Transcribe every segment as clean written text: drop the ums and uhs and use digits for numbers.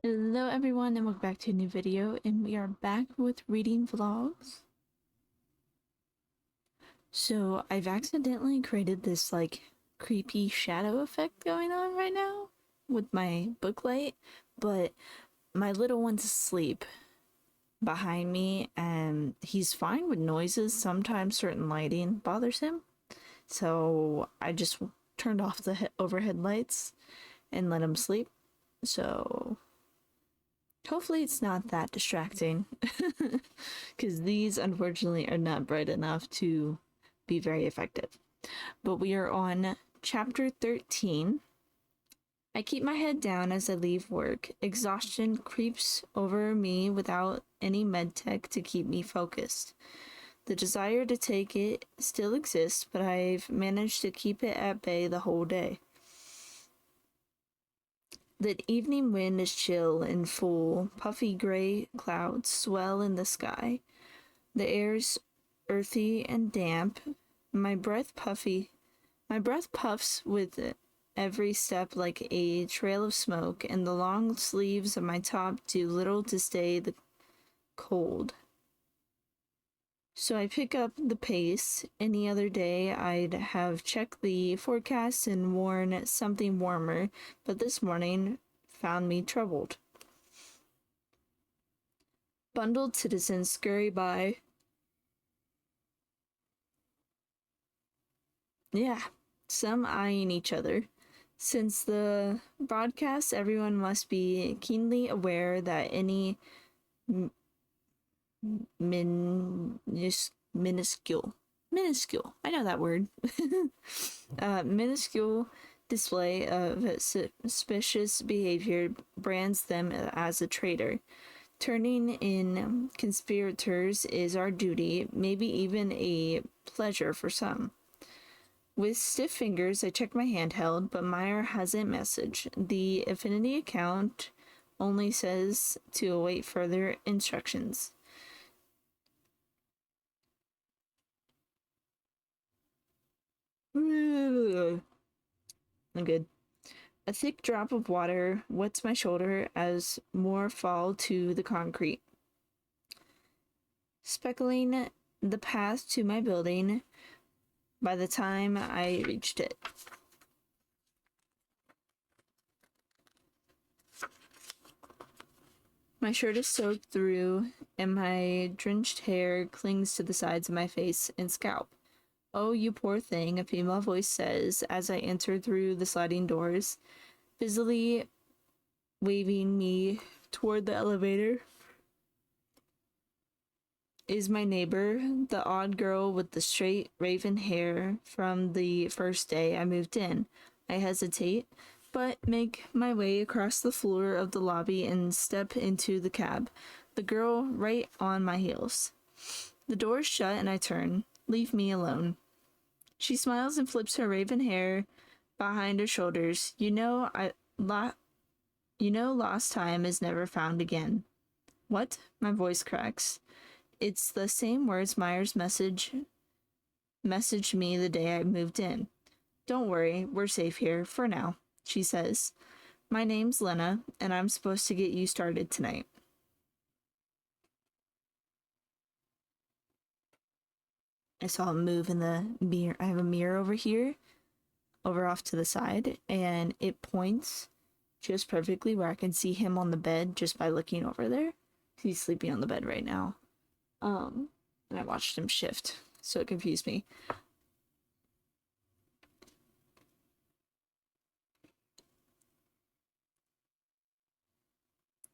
Hello everyone and welcome back to a new video, and we are back with reading vlogs. So I've accidentally created this creepy shadow effect going on right now with my book light, but my little one's asleep behind me and he's fine with noises. Sometimes certain lighting bothers him, so I just turned off the overhead lights and let him sleep. So hopefully it's not that distracting, because these unfortunately are not bright enough to be very effective. But we are on chapter 13. I keep my head down as I leave work. Exhaustion creeps over me without any medtech to keep me focused. The desire to take it still exists, but I've managed to keep it at bay the whole day. The evening wind is chill and full. Puffy gray clouds swell in the sky. The air's earthy and damp. My breath puffs with every step like a trail of smoke, and the long sleeves of my top do little to stay the cold. So I pick up the pace. Any other day I'd have checked the forecast and worn something warmer, but this morning found me troubled. Bundled citizens scurry by. Yeah, some eyeing each other. Since the broadcast, everyone must be keenly aware that any minuscule, I know that word, minuscule display of suspicious behavior brands them as a traitor. Turning in conspirators is our duty, maybe even a pleasure for some. With stiff fingers, I check my handheld, but Meyer hasn't messaged. The Affinity account only says to await further instructions. I'm good. A thick drop of water wets my shoulder as more fall to the concrete, speckling the path to my building by the time I reached it. My shirt is soaked through, and my drenched hair clings to the sides of my face and scalp. "Oh, you poor thing," a female voice says as I enter through the sliding doors, busily waving me toward the elevator. Is my neighbor, the odd girl with the straight raven hair from the first day I moved in. I hesitate, but make my way across the floor of the lobby and step into the cab, the girl right on my heels. The door's shut and I turn. "Leave me alone." She smiles and flips her raven hair behind her shoulders. Lost time is never found again." "What?" My voice cracks. It's the same words Myers messaged me the day I moved in. "Don't worry, we're safe here, for now," she says. "My name's Lena, and I'm supposed to get you started tonight." I saw him move in the mirror. I have a mirror over here, over off to the side, and it points just perfectly where I can see him on the bed just by looking over there. He's sleeping on the bed right now. And I watched him shift, so it confused me.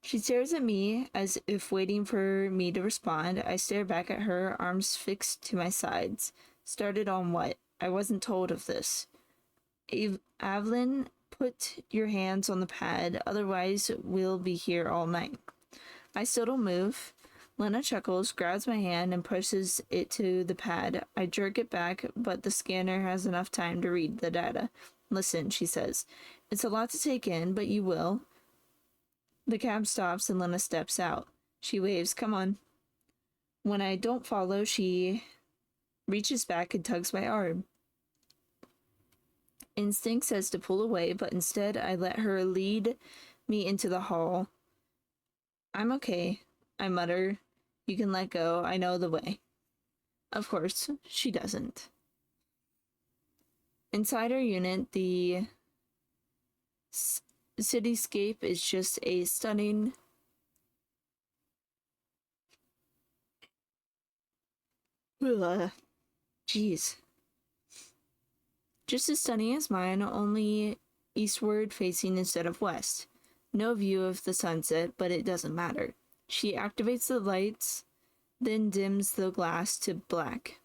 She stares at me as if waiting for me to respond. I stare back at her, arms fixed to my sides. Started on what? I wasn't told of this. "Evelyn, put your hands on the pad, otherwise we'll be here all night." I still don't move. Lena chuckles, grabs my hand, and pushes it to the pad. I jerk it back, but the scanner has enough time to read the data. "Listen," she says. "It's a lot to take in, but you will." The cab stops and Lena steps out. She waves, "Come on." When I don't follow, she reaches back and tugs my arm. Instinct says to pull away, but instead I let her lead me into the hall. I'm okay, I mutter. You can let go, I know the way. Of course, she doesn't. Inside our unit, the cityscape is just a stunning jeez. Just as stunning as mine, only eastward facing instead of west. No view of the sunset, but it doesn't matter. She activates the lights, then dims the glass to black.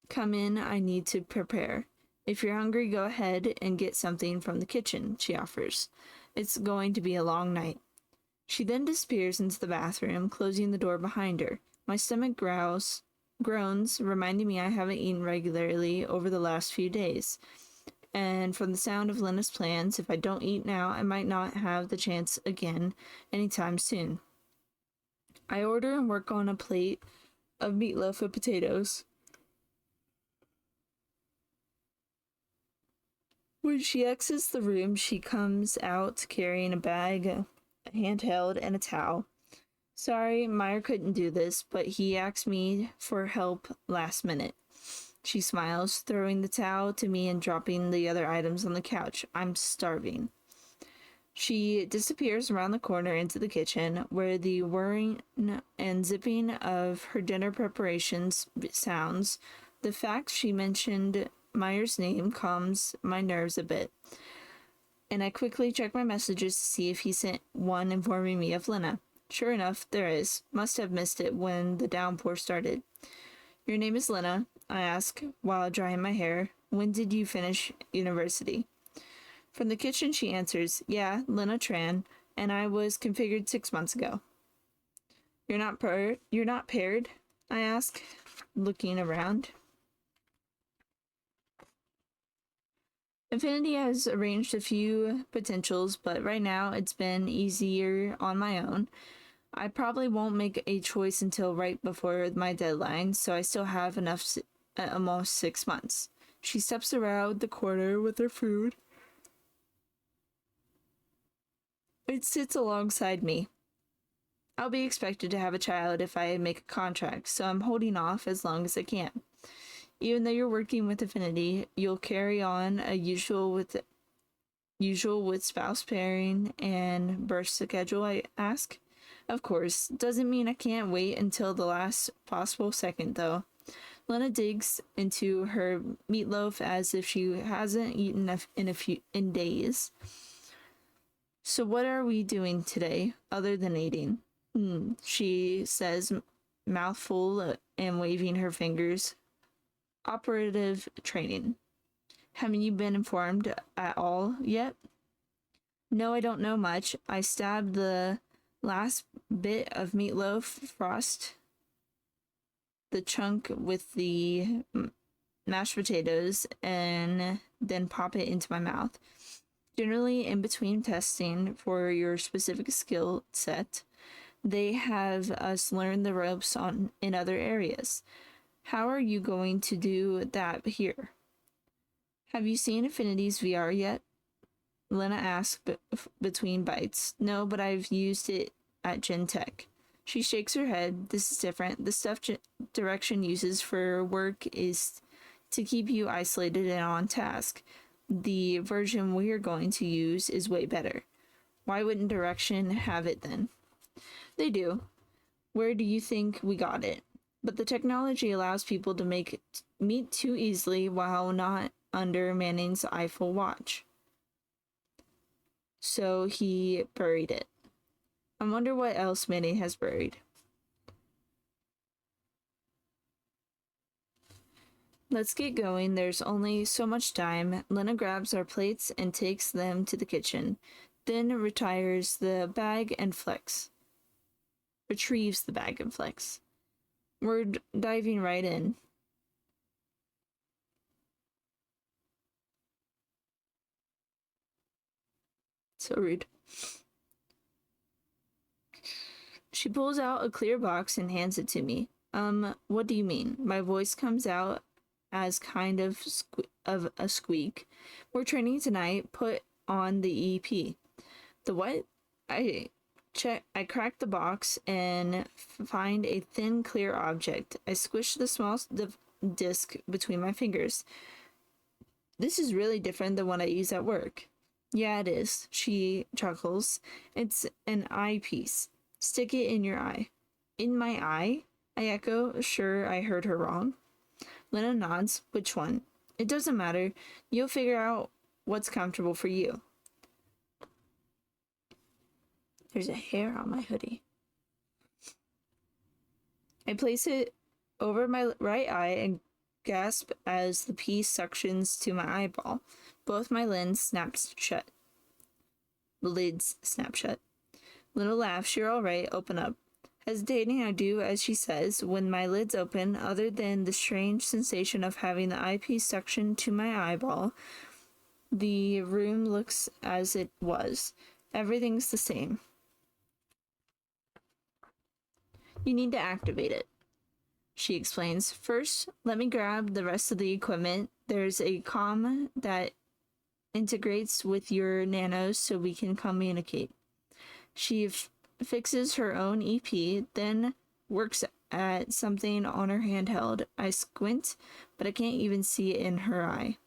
Come in, I need to prepare. If you're hungry, go ahead and get something from the kitchen, she offers. It's going to be a long night. She then disappears into the bathroom, closing the door behind her. My stomach groans, reminding me I haven't eaten regularly over the last few days. And from the sound of Lena's plans, if I don't eat now, I might not have the chance again anytime soon. I order and work on a plate of meatloaf and potatoes. When she exits the room, she comes out carrying a bag, a handheld, and a towel. Sorry, Meyer couldn't do this, but he asked me for help last minute. She smiles, throwing the towel to me and dropping the other items on the couch. I'm starving. She disappears around the corner into the kitchen, where the whirring and zipping of her dinner preparations sounds. The fact she mentioned Meyer's name calms my nerves a bit, and I quickly check my messages to see if he sent one informing me of Lena. Sure enough, there is. Must have missed it when the downpour started. Your name is Lena, I ask while drying my hair. When did you finish university? From the kitchen, she answers, yeah, Lena Tran, and I was configured 6 months ago. You're not paired? I ask, looking around. Infinity has arranged a few potentials, but right now it's been easier on my own. I probably won't make a choice until right before my deadline, so I still have enough, almost 6 months. She steps around the corner with her food. It sits alongside me. I'll be expected to have a child if I make a contract, so I'm holding off as long as I can. Even though you're working with Affinity, you'll carry on a usual with spouse pairing and birth schedule, I ask. Of course, doesn't mean I can't wait until the last possible second, though. Lena digs into her meatloaf as if she hasn't eaten in days. So what are we doing today, other than eating? She says, mouthful and waving her fingers. Operative training. Haven't you been informed at all yet? No, I don't know much. I stabbed the last bit of meatloaf, frost the chunk with the mashed potatoes, and then pop it into my mouth. Generally, in between testing for your specific skill set, they have us learn the ropes in other areas. How are you going to do that here? Have you seen Affinity's VR yet? Lena asked between bites. No, but I've used it at Gen Tech. She shakes her head. This is different. The stuff Direction uses for work is to keep you isolated and on task. The version we're going to use is way better. Why wouldn't Direction have it then? They do. Where do you think we got it? But the technology allows people to meet too easily while not under Manning's Eiffel watch. So he buried it. I wonder what else Manning has buried. Let's get going. There's only so much time. Lena grabs our plates and takes them to the kitchen, then retires the bag and retrieves the bag and flex. We're diving right in. So rude. She pulls out a clear box and hands it to me. What do you mean? My voice comes out as kind of a squeak. We're training tonight. Put on the EP. The what? I crack the box and find a thin, clear object. I squish the small disc between my fingers. This is really different than what I use at work. Yeah, it is, she chuckles. It's an eyepiece. Stick it in your eye. In my eye? I echo, sure I heard her wrong. Lena nods. Which one? It doesn't matter. You'll figure out what's comfortable for you. There's a hair on my hoodie. I place it over my right eye and gasp as the piece suctions to my eyeball. Both my lids snap shut. Lena laughs. You're all right. Open up. Hesitating, I do as she says. When my lids open, other than the strange sensation of having the eyepiece suctioned to my eyeball, the room looks as it was. Everything's the same. You need to activate it, she explains. First, let me grab the rest of the equipment. There's a comm that integrates with your nanos so we can communicate. She fixes her own EP, then works at something on her handheld. I squint, but I can't even see it in her eye.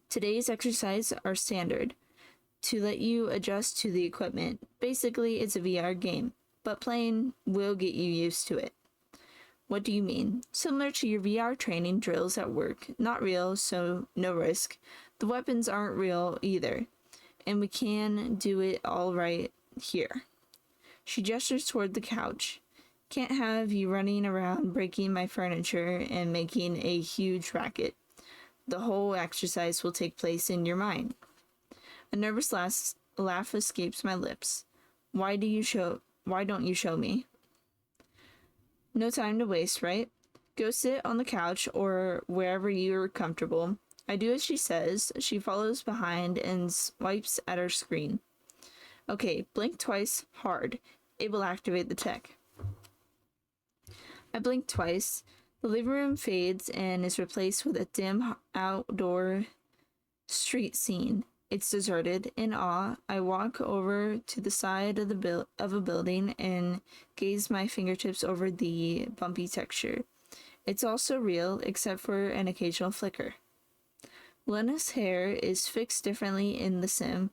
Today's exercises are standard to let you adjust to the equipment. Basically, it's a VR game, but playing will get you used to it. What do you mean? Similar to your VR training drills at work. Not real, so no risk. The weapons aren't real either, and we can do it all right here. She gestures toward the couch. Can't have you running around breaking my furniture and making a huge racket. The whole exercise will take place in your mind. A nervous laugh escapes my lips. Why don't you show me? No time to waste, right? Go sit on the couch or wherever you're comfortable. I do as she says. She follows behind and swipes at her screen. Okay, blink twice hard. It will activate the tech. I blink twice. The living room fades and is replaced with a dim outdoor street scene. It's deserted. In awe, I walk over to the side of a building and gaze my fingertips over the bumpy texture. It's all surreal, except for an occasional flicker. Lena's hair is fixed differently in the sim,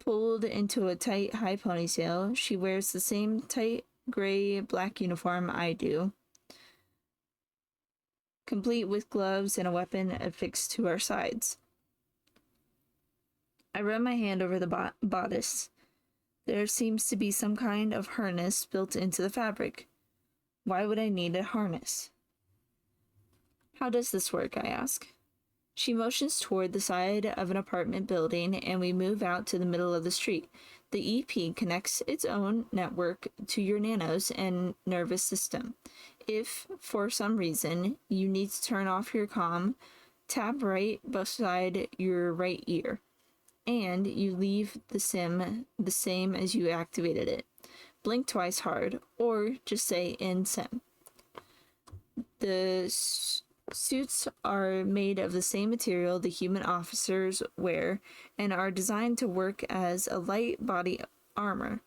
pulled into a tight, high ponytail. She wears the same tight, gray-black uniform I do, complete with gloves and a weapon affixed to our sides. I run my hand over the bodice. There seems to be some kind of harness built into the fabric. Why would I need a harness? How does this work? I ask. She motions toward the side of an apartment building, and we move out to the middle of the street. The EP connects its own network to your nanos and nervous system. If, for some reason, you need to turn off your comm, tap right beside your right ear, and you leave the sim the same as you activated it. Blink twice hard, or just say in sim. The suits are made of the same material the human officers wear and are designed to work as a light body armor.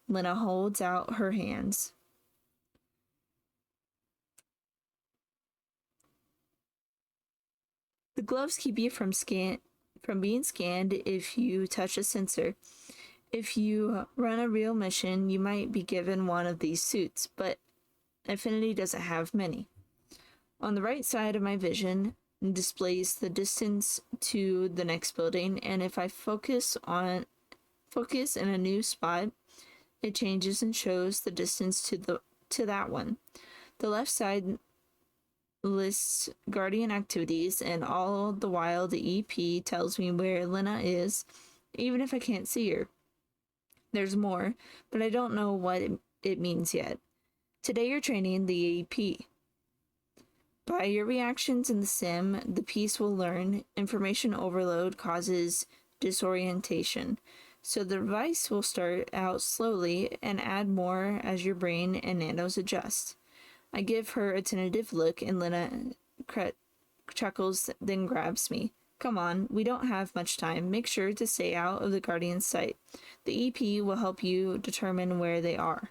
Lena holds out her hands. The gloves keep you from being scanned if you touch a sensor. If you run a real mission, you might be given one of these suits, but Affinity doesn't have many. On the right side of my vision displays the distance to the next building, and if I focus in a new spot, it changes and shows the distance to that one. The left side lists Guardian activities, and all the while the EP tells me where Lena is, even if I can't see her. There's more, but I don't know what it means yet. Today you're training the EP. By your reactions in the sim, the piece will learn. Information overload causes disorientation, so the device will start out slowly and add more as your brain and nanos adjust. I give her a tentative look, and Lena chuckles, then grabs me. Come on, we don't have much time. Make sure to stay out of the Guardian's sight. The EP will help you determine where they are.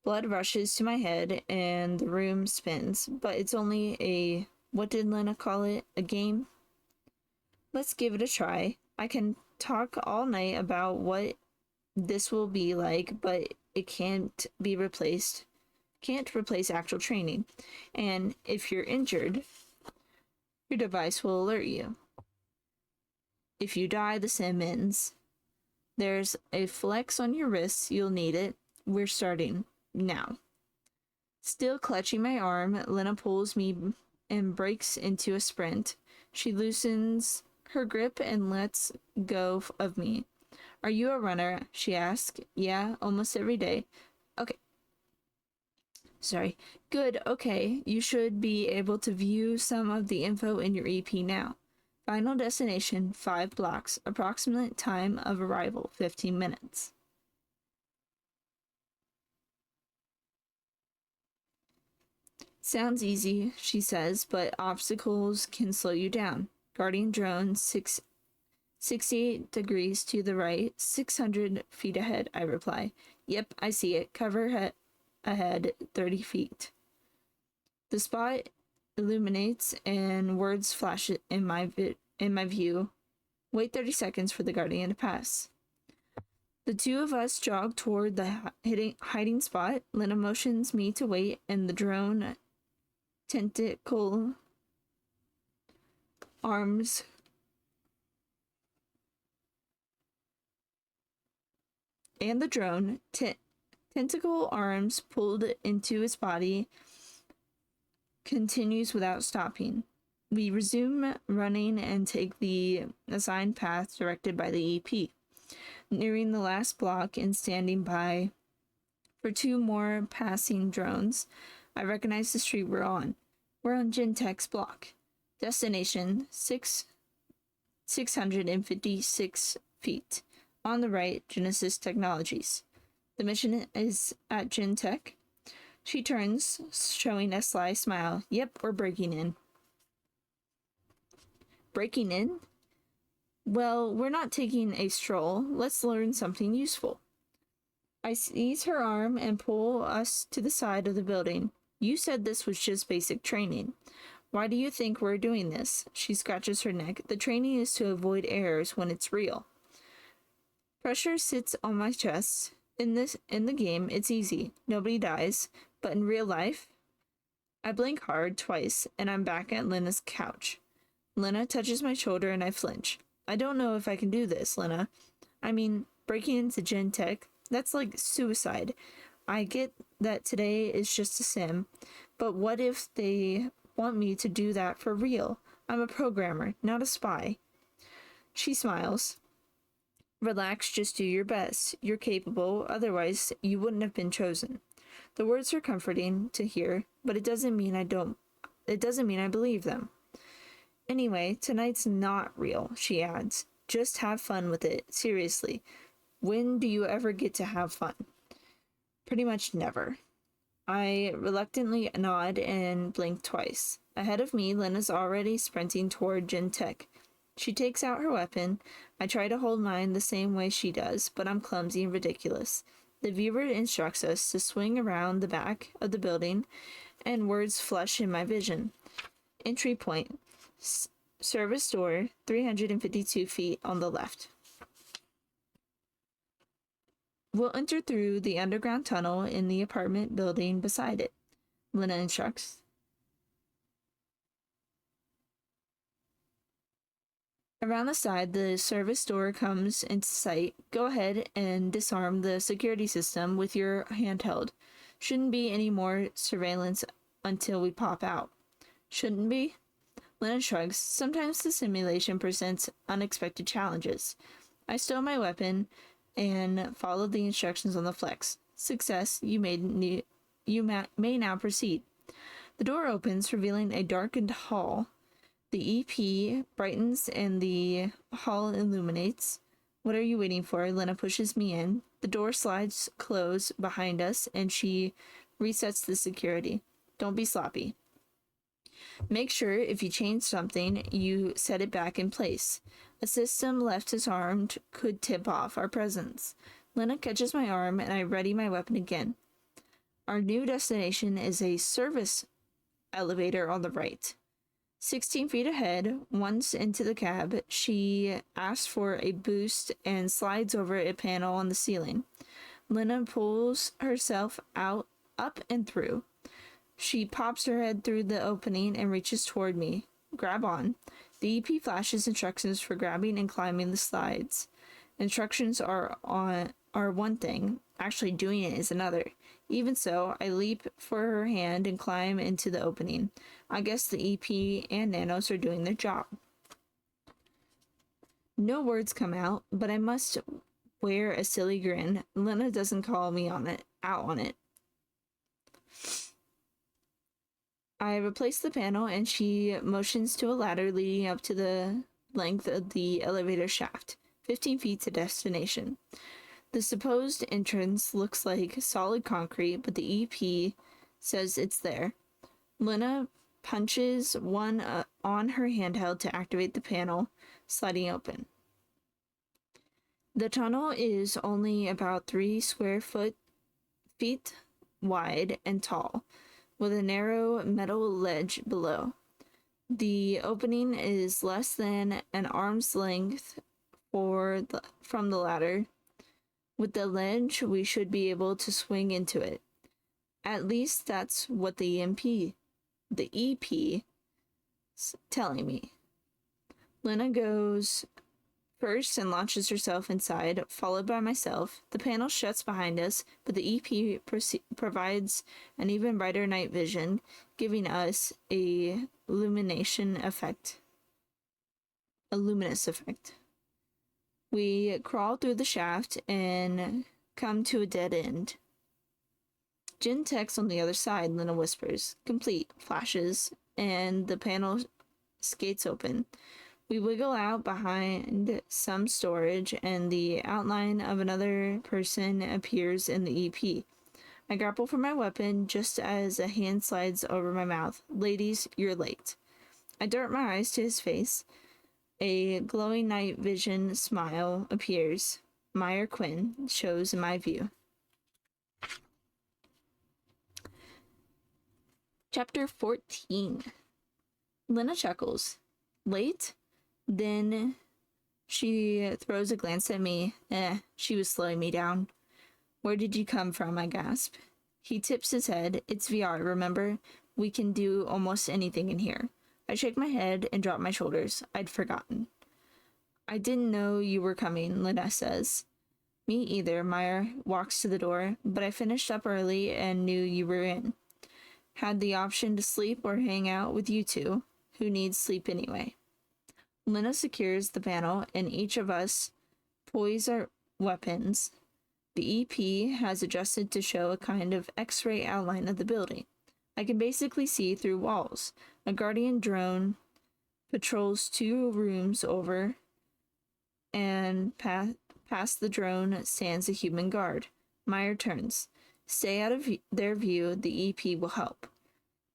Blood rushes to my head and the room spins, but it's only a, what did Lena call it? A game? Let's give it a try. I can talk all night about what this will be like, but it can't replace actual training. And if you're injured, your device will alert you. If you die, the sim ends. There's a flex on your wrists, you'll need it. We're starting now. Still clutching my arm, Lena pulls me and breaks into a sprint. She loosens her grip and lets go of me. Are you a runner? She asks. Yeah, almost every day. Okay. Sorry. Good, okay. You should be able to view some of the info in your EP now. Final destination, 5 blocks. Approximate time of arrival, 15 minutes. Sounds easy, she says, but obstacles can slow you down. Guardian drone, 68 degrees to the right, 600 feet ahead, I reply. Yep, I see it. Cover ahead, 30 feet. The spot illuminates and words flash in my view. Wait 30 seconds for the Guardian to pass. The two of us jog toward the hiding spot. Lena motions me to wait, and the drone tentacle arms tentacle arms pulled into its body continues without stopping. We resume running and take the assigned path directed by the EP. Nearing the last block and standing by for 2 more passing drones, I recognize the street we're on. We're on Gentech's block. Destination 656 feet. On the right, Genesis Technologies. The mission is at Gentech. She turns, showing a sly smile. Yep, we're breaking in. Breaking in? Well, we're not taking a stroll. Let's learn something useful. I seize her arm and pull us to the side of the building. You said this was just basic training. Why do you think we're doing this? She scratches her neck. The training is to avoid errors when it's real. Pressure sits on my chest. In the game, it's easy. Nobody dies. But in real life, I blink hard twice, and I'm back at Lena's couch. Lena touches my shoulder and I flinch. I don't know if I can do this, Lena. I mean, breaking into Gentech, that's like suicide. I get that today is just a sim, but what if they want me to do that for real? I'm a programmer, not a spy. She smiles. Relax, just do your best. You're capable, otherwise you wouldn't have been chosen. The words are comforting to hear, but it doesn't mean I believe them. Anyway, tonight's not real, she adds. Just have fun with it, seriously. When do you ever get to have fun? Pretty much never. I reluctantly nod and blink twice. Ahead of me, Lena's already sprinting toward Gentech. She takes out her weapon. I try to hold mine the same way she does, but I'm clumsy and ridiculous. The viewer instructs us to swing around the back of the building, and words flush in my vision. Entry point. Service door, 352 feet on the left. We'll enter through the underground tunnel in the apartment building beside it, Lena instructs. Around the side, the service door comes into sight. Go ahead and disarm the security system with your handheld. Shouldn't be any more surveillance until we pop out. Shouldn't be? Lena shrugs. Sometimes the simulation presents unexpected challenges. I stow my weapon and follow the instructions on the flex. Success, you may now proceed. The door opens, revealing a darkened hall. The EP brightens and the hall illuminates. What are you waiting for? Lena pushes me in. The door slides closed behind us, and she resets the security. Don't be sloppy. Make sure if you change something, you set it back in place. A system left disarmed could tip off our presence. Lena catches my arm and I ready my weapon again. Our new destination is a service elevator on the right. 16 feet ahead, once into the cab, she asks for a boost and slides over a panel on the ceiling. Lena pulls herself out, up and through. She pops her head through the opening and reaches toward me. Grab on. The EP flashes instructions for grabbing and climbing the slides. Instructions are one thing, actually doing it is another. Even so, I leap for her hand and climb into the opening. I guess the EP and Nanos are doing their job. No words come out, but I must wear a silly grin. Lena doesn't call me out on it. I replace the panel and she motions to a ladder leading up to the length of the elevator shaft, 15 feet to destination. The supposed entrance looks like solid concrete, but the EP says it's there. Lena punches one on her handheld to activate the panel, sliding open. The tunnel is only about 3 square feet wide and tall, with a narrow metal ledge below. The opening is less than an arm's length from the ladder. With the ledge, we should be able to swing into it. At least that's what the EP is telling me. Lena goes first and launches herself inside, followed by myself. The panel shuts behind us, but the EP provides an even brighter night vision, giving us a luminous effect. We crawl through the shaft and come to a dead end. Gentek's on the other side, Lena whispers. Complete, flashes, and the panel skates open. We wiggle out behind some storage, and the outline of another person appears in the EP. I grapple for my weapon just as a hand slides over my mouth. Ladies, you're late. I dart my eyes to his face. A glowing night vision smile appears. Meyer Quinn shows in my view. Chapter 14. Lena chuckles. Late? Then she throws a glance at me. She was slowing me down. Where did you come from? I gasp. He tips his head. It's VR, remember? We can do almost anything in here. I shake my head and drop my shoulders. I'd forgotten. I didn't know you were coming, Lena says. Me either. Meyer walks to the door, but I finished up early and knew you were in. Had the option to sleep or hang out with you two. Who needs sleep anyway? Lena secures the panel, and each of us poise our weapons. The EP has adjusted to show a kind of X-ray outline of the building. I can basically see through walls. A Guardian drone patrols 2 rooms over, and past the drone stands a human guard. Meyer turns. Stay out of their view, the EP will help.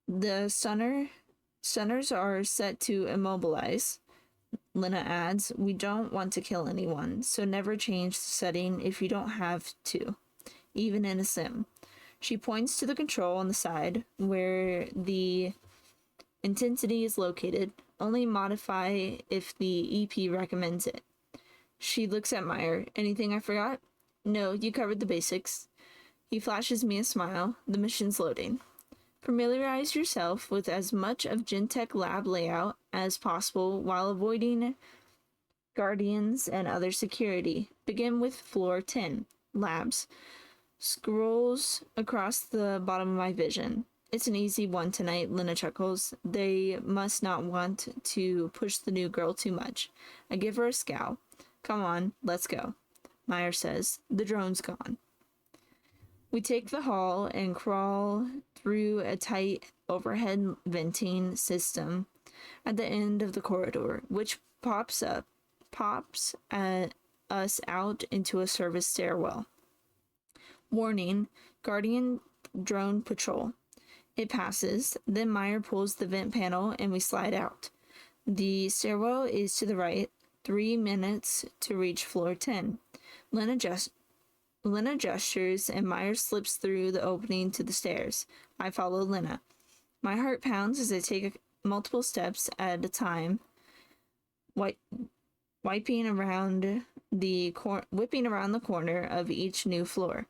The stunners are set to immobilize. Lena adds, we don't want to kill anyone, so never change the setting if you don't have to, even in a sim. She points to the control on the side where the intensity is located. Only modify if the EP recommends it. She looks at Meyer. Anything I forgot? No, you covered the basics. He flashes me a smile. The mission's loading. Familiarize yourself with as much of Gentek lab layout as possible while avoiding guardians and other security. Begin with floor 10, labs. Scrolls across the bottom of my vision. It's an easy one tonight, Lena chuckles. They must not want to push the new girl too much. I give her a scowl. Come on, let's go. Meyer says. The drone's gone. We take the hall and crawl through a tight overhead venting system at the end of the corridor, which pops at us out into a service stairwell. Warning, Guardian drone patrol. It passes. Then Meyer pulls the vent panel and we slide out. The stairwell is to the right. 3 minutes to reach floor 10. Lena gestures and Meyer slips through the opening to the stairs. I follow Lena. My heart pounds as I take multiple steps at a time, whipping around the corner of each new floor.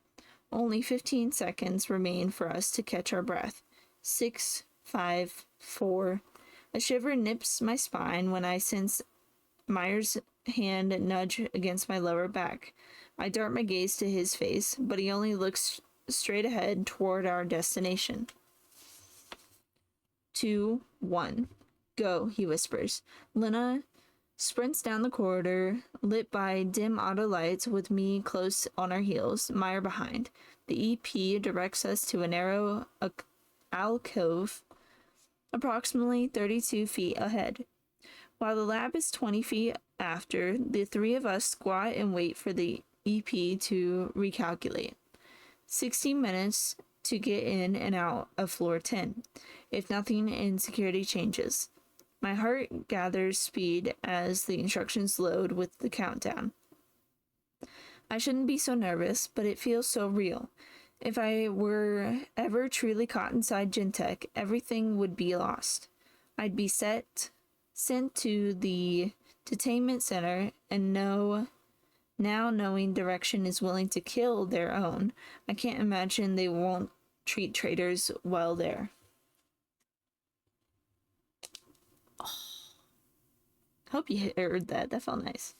Only 15 seconds remain for us to catch our breath. 6, 5, 4. A shiver nips my spine when I sense Meyer's hand nudge against my lower back. I dart my gaze to his face, but he only looks straight ahead toward our destination. 2, 1. Go, he whispers. Lena sprints down the corridor, lit by dim auto lights with me close on our heels, Meyer behind. The EP directs us to a narrow alcove approximately 32 feet ahead. While the lab is 20 feet after, the three of us squat and wait for the EP to recalculate. 16 minutes to get in and out of floor 10, if nothing in security changes. My heart gathers speed as the instructions load with the countdown. I shouldn't be so nervous, but it feels so real. If I were ever truly caught inside Gentech, everything would be lost. I'd be sent to the detainment center, and now knowing Direction is willing to kill their own, I can't imagine they won't treat traitors well there. Hope you heard that. That felt nice.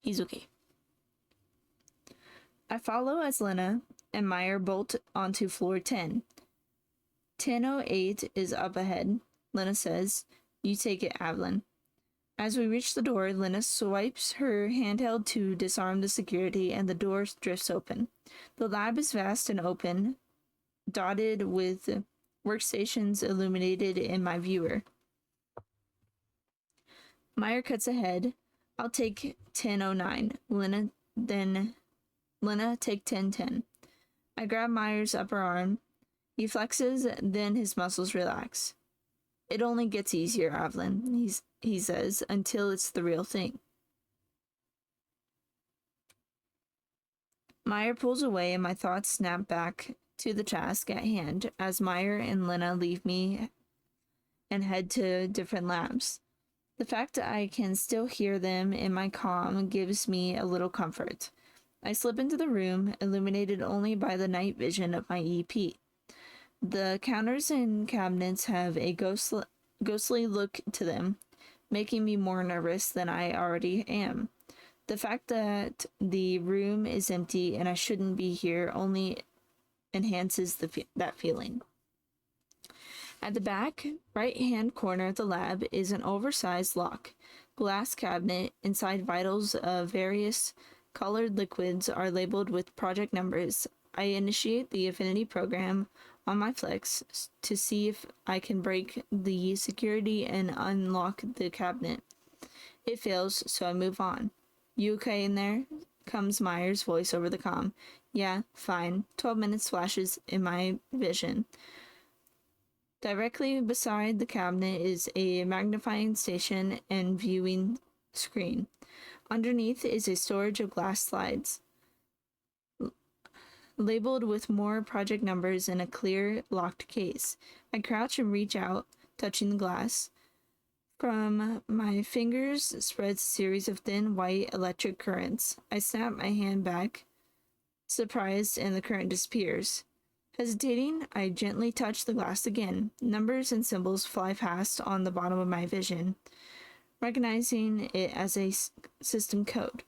He's okay. I follow as Lena and Meyer bolt onto floor 10. 10:08 is up ahead, Lena says. You take it, Avalon. As we reach the door, Lena swipes her handheld to disarm the security and the door drifts open. The lab is vast and open, dotted with workstations illuminated in my viewer. Meyer cuts ahead. I'll take 10:09. Lena take 10:10. I grab Meyer's upper arm. He flexes, then his muscles relax. It only gets easier, Avalon, he says, until it's the real thing. Meyer pulls away and my thoughts snap back to the task at hand as Meyer and Lena leave me and head to different labs. The fact that I can still hear them in my comm gives me a little comfort. I slip into the room, illuminated only by the night vision of my EP. The counters and cabinets have a ghostly look to them, making me more nervous than I already am. The fact that the room is empty and I shouldn't be here only enhances that feeling. At the back right-hand corner of the lab is an oversized lock. Glass cabinet inside vitals of various colored liquids are labeled with project numbers. I initiate the affinity program on my Flex to see if I can break the security and unlock the cabinet. It fails, so I move on. You okay in there? Comes Meyer's voice over the comm. Yeah, fine. 12 minutes flashes in my vision. Directly beside the cabinet is a magnifying station and viewing screen. Underneath is a storage of glass slides, labeled with more project numbers in a clear, locked case. I crouch and reach out, touching the glass. From my fingers spreads a series of thin, white electric currents. I snap my hand back, surprised, and the current disappears. Hesitating, I gently touch the glass again. Numbers and symbols fly past on the bottom of my vision, recognizing it as a system code.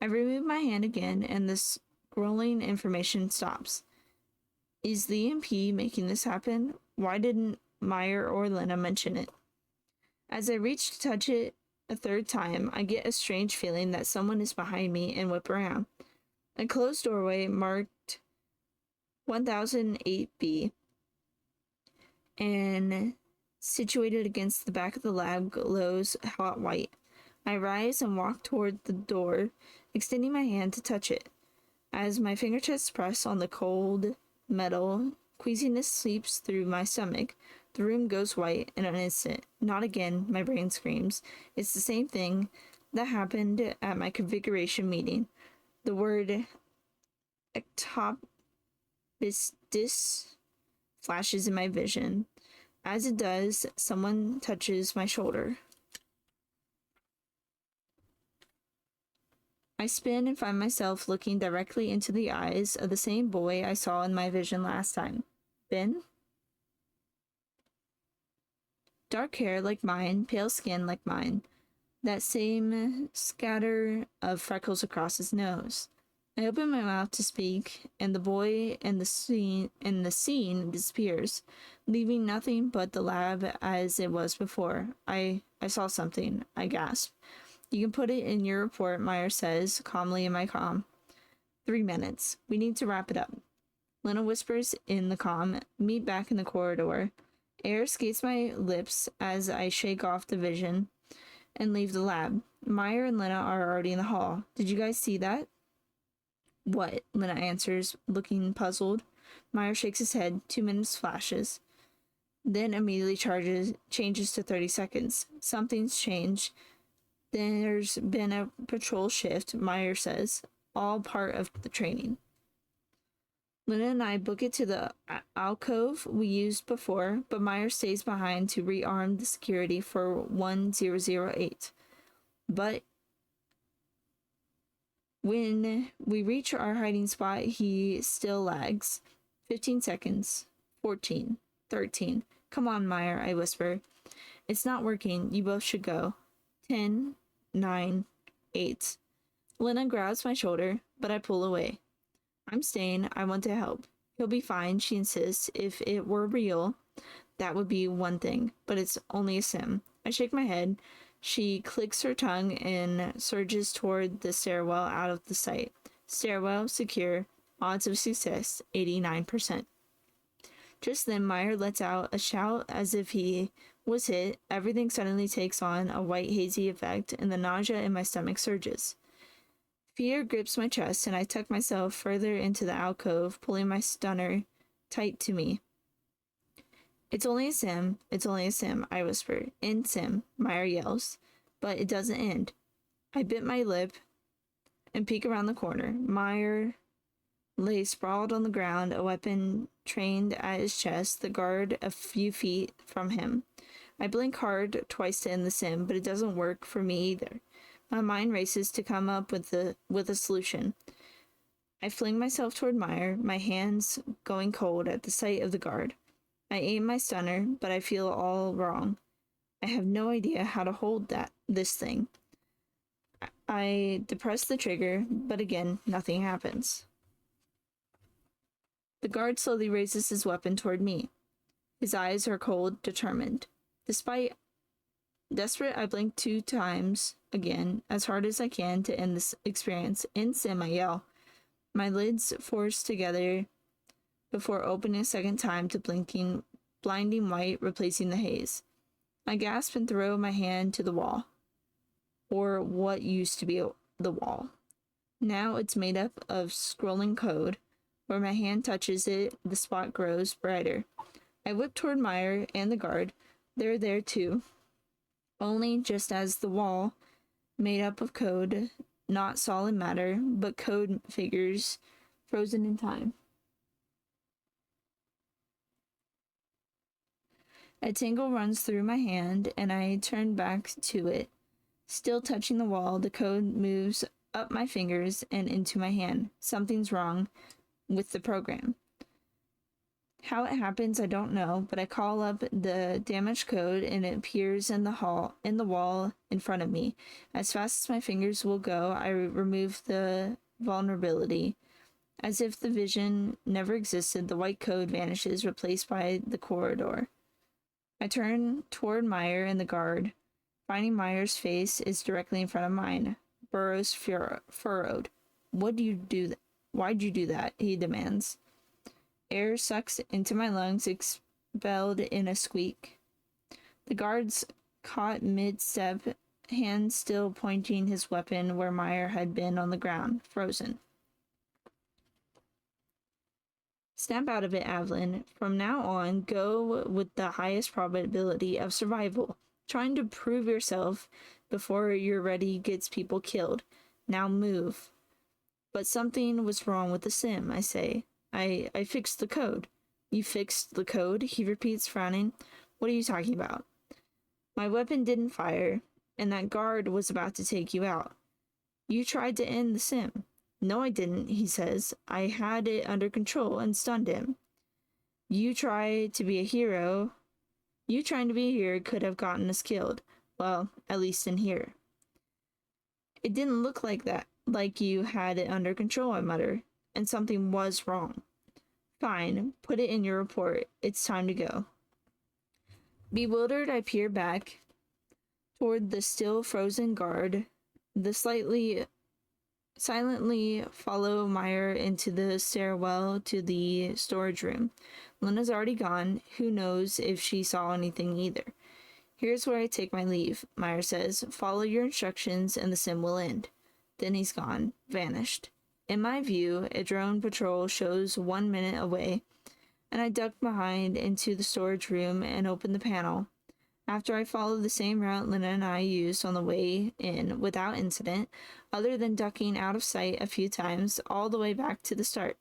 I remove my hand again, and the scrolling information stops. Is the EMP making this happen? Why didn't Meyer or Lena mention it? As I reach to touch it a third time, I get a strange feeling that someone is behind me and whip around. A closed doorway marked 1008B and situated against the back of the lab, glows hot white. I rise and walk toward the door, extending my hand to touch it. As my fingertips press on the cold metal, queasiness sweeps through my stomach. The room goes white in an instant. Not again, my brain screams. It's the same thing that happened at my configuration meeting. The word ectopistis flashes in my vision. As it does, someone touches my shoulder. I spin and find myself looking directly into the eyes of the same boy I saw in my vision last time. Ben? Dark hair like mine, pale skin like mine. That same scatter of freckles across his nose. I open my mouth to speak, and the boy and the scene disappears, leaving nothing but the lab as it was before. I saw something. I gasp. You can put it in your report, Meyer says, calmly in my comm. 3 minutes. We need to wrap it up. Lena whispers in the comm, meet back in the corridor. Air skates my lips as I shake off the vision and leave the lab. Meyer and Lena are already in the hall. Did you guys see that? What? Lena answers, looking puzzled. Meyer shakes his head. 2 minutes flashes. Then immediately changes to 30 seconds. Something's changed. There's been a patrol shift, Meyer says, all part of the training. Lena and I book it to the alcove we used before, but Meyer stays behind to rearm the security for 1008. But when we reach our hiding spot, he still lags. 15 seconds. 14. 13. Come on, Meyer, I whisper. It's not working. You both should go. 10. 9. 8. Lena grabs my shoulder, but I pull away. I'm staying. I want to help. He'll be fine, she insists. If it were real, that would be one thing, but it's only a sim. I shake my head. She clicks her tongue and surges toward the stairwell out of the sight. Stairwell, secure, odds of success, 89%. Just then, Meyer lets out a shout as if he was hit. Everything suddenly takes on a white hazy effect, and the nausea in my stomach surges. Fear grips my chest, and I tuck myself further into the alcove, pulling my stunner tight to me. It's only a sim, I whisper. End sim, Meyer yells. But it doesn't end. I bit my lip and peek around the corner. Meyer lay sprawled on the ground, a weapon trained at his chest, the guard a few feet from him. I blink hard twice to end the sim, but it doesn't work for me either. My mind races to come up with a solution. I fling myself toward Meyer, my hands going cold at the sight of the guard. I aim my stunner, but I feel all wrong. I have no idea how to hold this thing. I depress the trigger, but again, nothing happens. The guard slowly raises his weapon toward me. His eyes are cold, determined. Desperate, I blink 2 times again, as hard as I can to end this experience. In sim, I yell. My lids force together before opening a second time to blinding white, replacing the haze. I gasp and throw my hand to the wall. Or what used to be the wall. Now it's made up of scrolling code. Where my hand touches it, the spot grows brighter. I whip toward Meyer and the guard. They're there too. Only just as the wall, made up of code, not solid matter, but code figures frozen in time. A tingle runs through my hand, and I turn back to it. Still touching the wall, the code moves up my fingers and into my hand. Something's wrong with the program. How it happens, I don't know, but I call up the damaged code and it appears in the wall in front of me. As fast as my fingers will go, I remove the vulnerability. As if the vision never existed, the white code vanishes, replaced by the corridor. I turn toward Meyer and the guard. Finding Meyer's face is directly in front of mine. Burrows furrowed. Why'd you do that? He demands. Air sucks into my lungs, expelled in a squeak. The guards caught mid-step, hand still pointing his weapon where Meyer had been on the ground, frozen. Snap out of it, Avlin. From now on, go with the highest probability of survival. Trying to prove yourself before you're ready gets people killed. Now move. But something was wrong with the sim, I say. I fixed the code. You fixed the code? He repeats, frowning. What are you talking about? My weapon didn't fire, and that guard was about to take you out. You tried to end the sim. No, I didn't, he says. I had it under control and stunned him. You trying to be a hero could have gotten us killed. Well, at least in here. It didn't look like that, like you had it under control, I mutter, and something was wrong. Fine, put it in your report. It's time to go. Bewildered, I peer back toward the still frozen guard, silently follow Meyer into the stairwell to the storage room. Lena's already gone. Who knows if she saw anything either. Here's where I take my leave, Meyer says. Follow your instructions and the sim will end. Then he's gone, vanished. In my view, a drone patrol shows 1 minute away, and I duck behind into the storage room and open the panel. After I follow the same route Lena and I used on the way in without incident, other than ducking out of sight a few times all the way back to the start.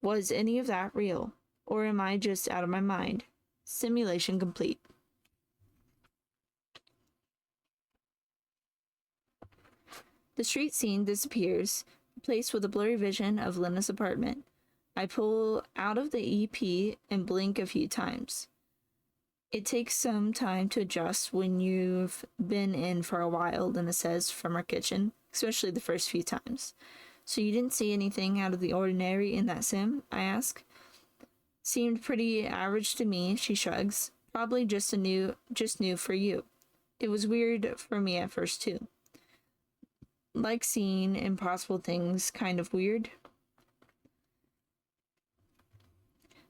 Was any of that real? Or am I just out of my mind? Simulation complete. The street scene disappears, replaced with a blurry vision of Lena's apartment. I pull out of the EP and blink a few times. It takes some time to adjust when you've been in for a while, Lena says from our kitchen, especially the first few times. So you didn't see anything out of the ordinary in that sim? I ask. Seemed pretty average to me, she shrugs. Probably just new for you. It was weird for me at first too. Like seeing impossible things, kind of weird.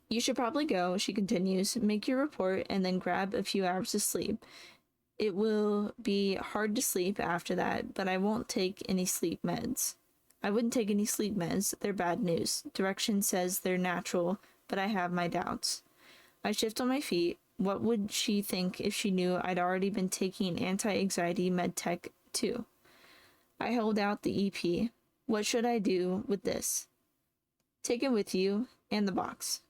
You should probably go, she continues, make your report, and then grab a few hours of sleep. It will be hard to sleep after that, but I won't take any sleep meds. I wouldn't take any sleep meds. They're bad news. Direction says they're natural, but I have my doubts. I shift on my feet. What would she think if she knew I'd already been taking anti-anxiety med tech too? I hold out the EP. What should I do with this? Take it with you, and the box.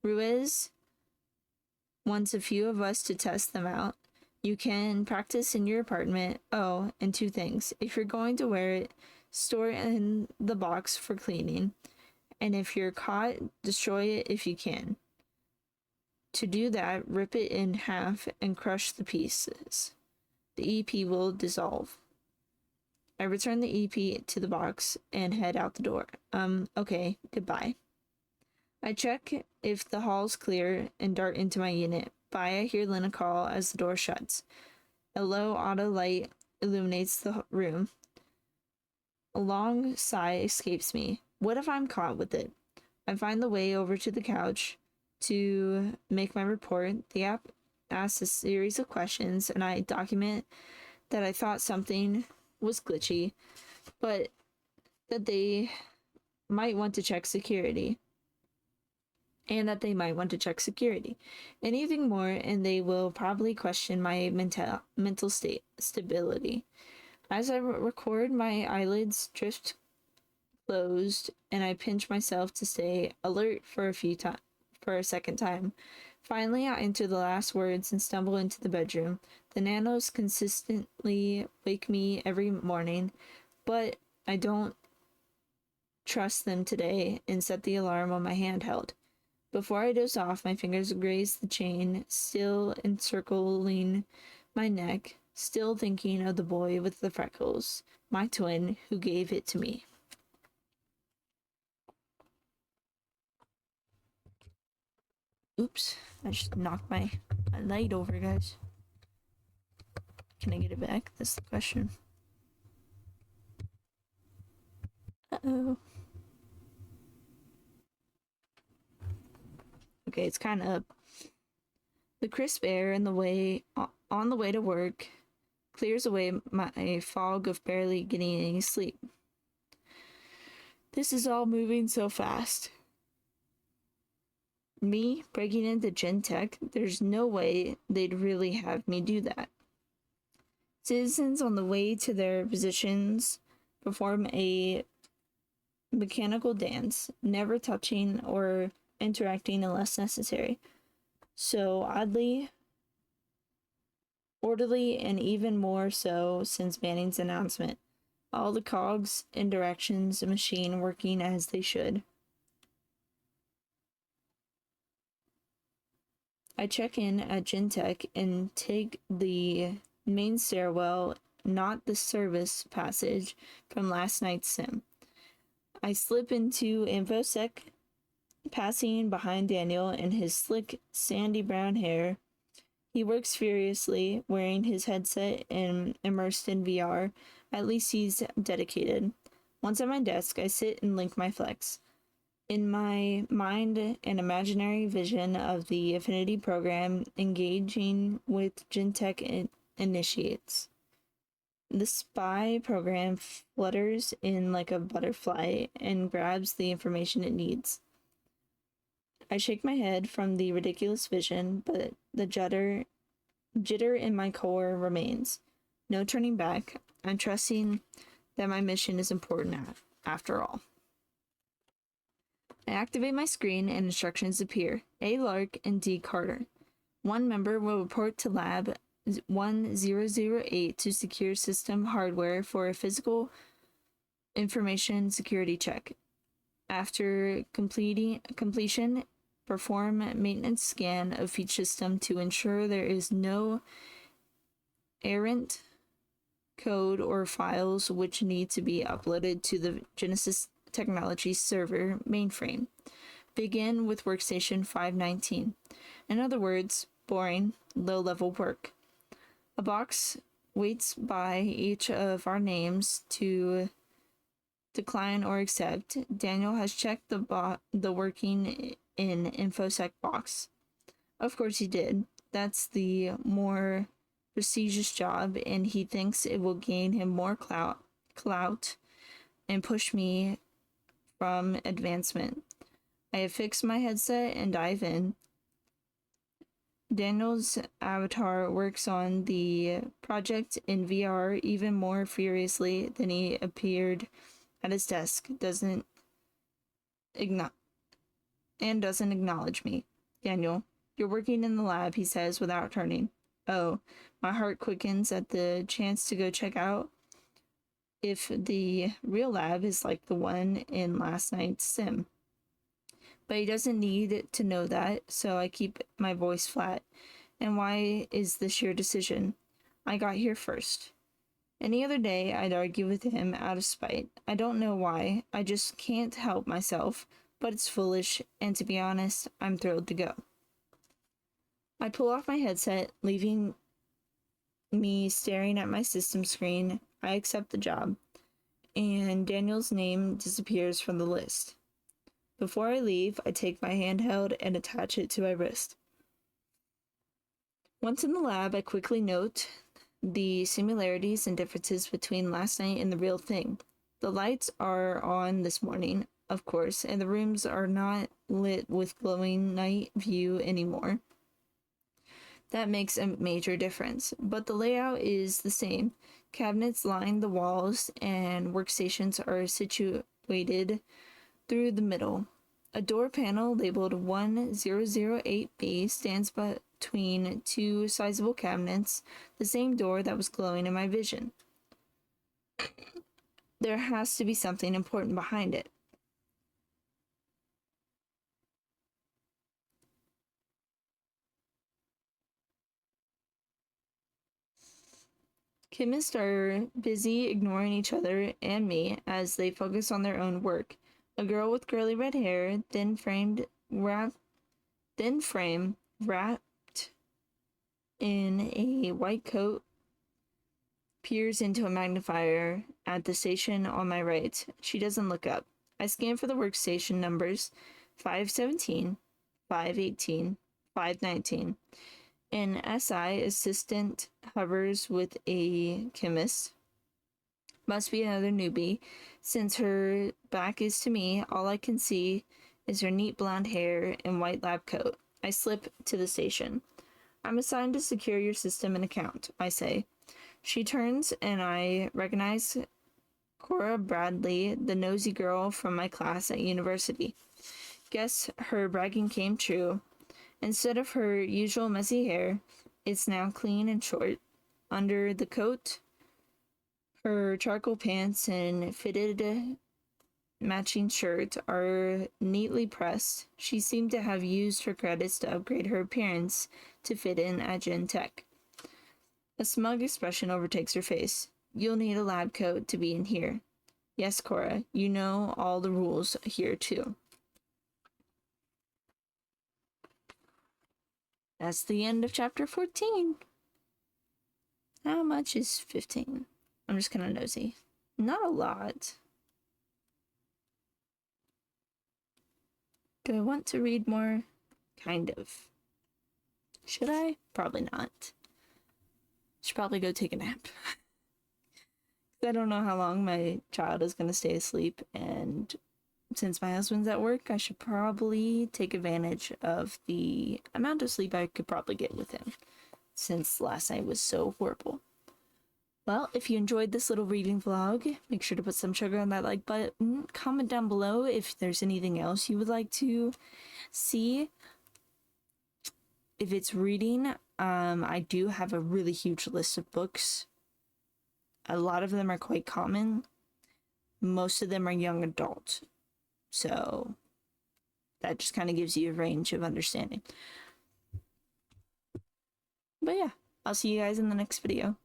Ruiz wants a few of us to test them out. You can practice in your apartment. Oh, and 2 things. If you're going to wear it, store it in the box for cleaning. And if you're caught, destroy it if you can. To do that, rip it in half and crush the pieces. The EP will dissolve. I return the EP to the box and head out the door. Okay, goodbye. I check if the hall's clear and dart into my unit. By I hear Lena call as the door shuts. A low auto light illuminates the room. A long sigh escapes me. What if I'm caught with it? I find the way over to the couch to make my report. The app asks a series of questions, and I document that I thought something was glitchy, but that they might want to check security. Anything more, and they will probably question my mental stability. As I record, my eyelids drift closed, and I pinch myself to stay alert for a second time. Finally, I enter the last words and stumble into the bedroom. The nanos consistently wake me every morning, but I don't trust them today and set the alarm on my handheld. Before I doze off, my fingers graze the chain, still encircling my neck, still thinking of the boy with the freckles, my twin, who gave it to me. Oops, I just knocked my light over, guys. Can I get it back? That's the question. Uh-oh. Okay, it's kind of The crisp air in the way on the way to work clears away my fog of barely getting any sleep. This is all moving so fast. Me breaking into Gen Tech, there's no way they'd really have me do that. Citizens on the way to their positions perform a mechanical dance, never touching or interacting unless necessary. So oddly orderly, and even more so since Manning's announcement. All the cogs and directions machine working as they should. I check in at Gentech and take the main stairwell, not the service passage from last night's sim. I slip into InfoSec, passing behind Daniel and his slick, sandy brown hair. He works furiously, wearing his headset and immersed in VR. At least he's dedicated. Once at my desk, I sit and link my flex. In my mind, an imaginary vision of the Affinity program engaging with Gentech initiates. The spy program flutters in like a butterfly and grabs the information it needs. I shake my head from the ridiculous vision, but the jitter in my core remains. No turning back. I'm trusting that my mission is important after all. I activate my screen and instructions appear. A. Lark and D. Carter. One member will report to Lab 1008 to secure system hardware for a physical information security check. After completion, perform maintenance scan of each system to ensure there is no errant code or files which need to be uploaded to the Genesis Technology server mainframe. Begin with workstation 519. In other words, boring, low-level work. A box waits by each of our names to decline or accept. Daniel has checked the working in InfoSec box. Of course he did. That's the more prestigious job, and he thinks it will gain him more clout and push me from advancement. I have fixed my headset and dive in. Daniel's avatar works on the project in VR even more furiously than he appeared at his desk. Doesn't acknowledge me. Daniel, you're working in the lab, he says without turning. Oh, my heart quickens at the chance to go check out if the real lab is like the one in last night's sim. But he doesn't need to know that, so I keep my voice flat. And why is this your decision? I got here first. Any other day, I'd argue with him out of spite. I don't know why. I just can't help myself, but it's foolish, and to be honest, I'm thrilled to go. I pull off my headset, leaving me staring at my system screen. I accept the job, and Daniel's name disappears from the list. Before I leave, I take my handheld and attach it to my wrist. Once in the lab, I quickly note the similarities and differences between last night and the real thing. The lights are on this morning, of course, and the rooms are not lit with glowing night view anymore. That makes a major difference, but the layout is the same. Cabinets line the walls, and workstations are situated through the middle. A door panel labeled 1008B stands between two sizable cabinets, the same door that was glowing in my vision. There has to be something important behind it. Chemists are busy ignoring each other and me as they focus on their own work. A girl with curly red hair, thin frame wrapped in a white coat, peers into a magnifier at the station on my right. She doesn't look up. I scan for the workstation numbers 517, 518, 519. An SI assistant hovers with a chemist. Must be another newbie. Since her back is to me, all I can see is her neat blonde hair and white lab coat. I slip to the station. I'm assigned to secure your system and account, I say. She turns and I recognize Cora Bradley, the nosy girl from my class at university. Guess her bragging came true. Instead of her usual messy hair, it's now clean and short. Under the coat, her charcoal pants and fitted matching shirt are neatly pressed. She seemed to have used her credits to upgrade her appearance to fit in at Gen Tech. A smug expression overtakes her face. You'll need a lab coat to be in here. Yes, Cora, you know all the rules here too. That's the end of chapter 14. How much is 15? I'm just kind of nosy. Not a lot. Do I want to read more? Kind of. Should I? Probably not. Should probably go take a nap. I don't know how long my child is going to stay asleep, and since my husband's at work, I should probably take advantage of the amount of sleep I could probably get with him, since last night was so horrible. Well, if you enjoyed this little reading vlog, make sure to put some sugar on that like button. Comment down below if there's anything else you would like to see. If it's reading, I do have a really huge list of books. A lot of them are quite common. Most of them are young adult. So that just kind of gives you a range of understanding. But yeah, I'll see you guys in the next video.